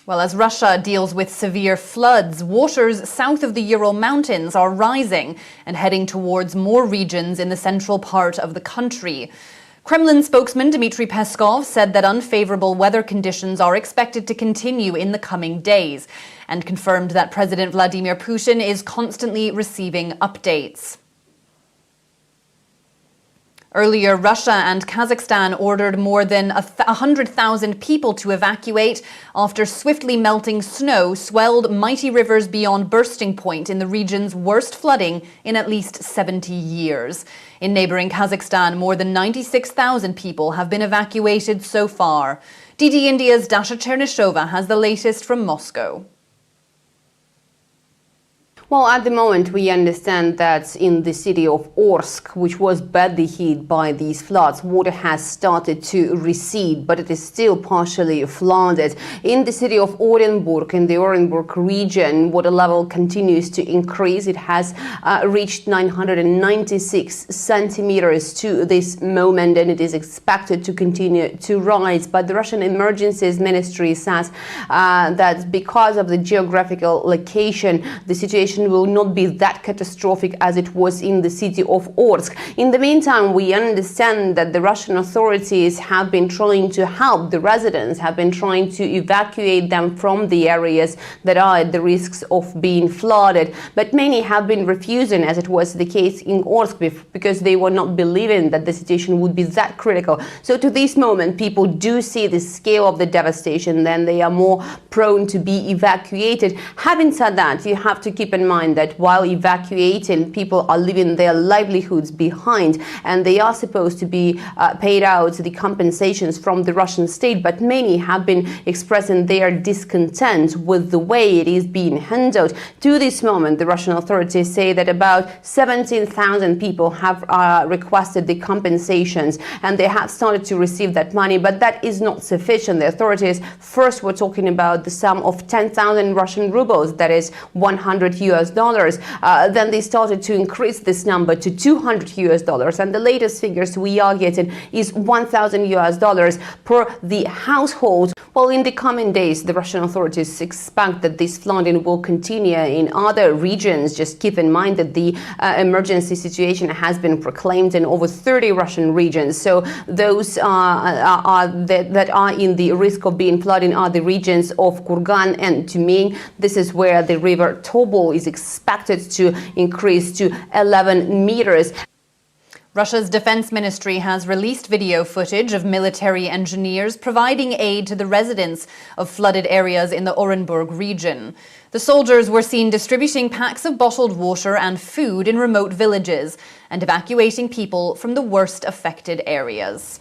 Well, as Russia deals with severe floods, waters south of the Ural Mountains are rising and heading towards more regions in the central part of the country. Kremlin spokesman Dmitry Peskov said that unfavorable weather conditions are expected to continue in the coming days and confirmed that President Vladimir Putin is constantly receiving updates. Earlier, Russia and Kazakhstan ordered more than 100,000 people to evacuate after swiftly melting snow swelled mighty rivers beyond bursting point in the region's worst flooding in at least 70 years. In neighboring Kazakhstan, more than 96,000 people have been evacuated so far. DD India's Dasha Chernyshova has the latest from Moscow. Well, at the moment, we understand that in the city of Orsk, which was badly hit by these floods, water has started to recede, but it is still partially flooded. In the city of Orenburg, in the Orenburg region, water level continues to increase. It has reached 996 centimeters to this moment, and it is expected to continue to rise. But the Russian Emergencies Ministry says that because of the geographical location, the situation will not be that catastrophic as it was in the city of Orsk. In the meantime, we understand that the Russian authorities have been trying to help the residents, have been trying to evacuate them from the areas that are at the risks of being flooded. But many have been refusing, as it was the case in Orsk, because they were not believing that the situation would be that critical. So to this moment, people do see the scale of the devastation, then they are more prone to be evacuated. Having said that, you have to keep in mind that while evacuating, people are leaving their livelihoods behind, and they are supposed to be paid out the compensations from the Russian state, but many have been expressing their discontent with the way it is being handled. To this moment, the Russian authorities say that about 17,000 people have requested the compensations, and they have started to receive that money, but that is not sufficient. The authorities first were talking about the sum of 10,000 Russian rubles, that is $100. Then they started to increase this number to $200, and the latest figures we are getting is $1,000 per the household. Well, in the coming days, the Russian authorities expect that this flooding will continue in other regions. Just keep in mind that the emergency situation has been proclaimed in over 30 Russian regions. So those that are in the risk of being flooded are the regions of Kurgan and Tyumen. This is where the river Tobol is expected to increase to 11 meters. Russia's defense ministry has released video footage of military engineers providing aid to the residents of flooded areas in the Orenburg region. The soldiers were seen distributing packs of bottled water and food in remote villages and evacuating people from the worst affected areas.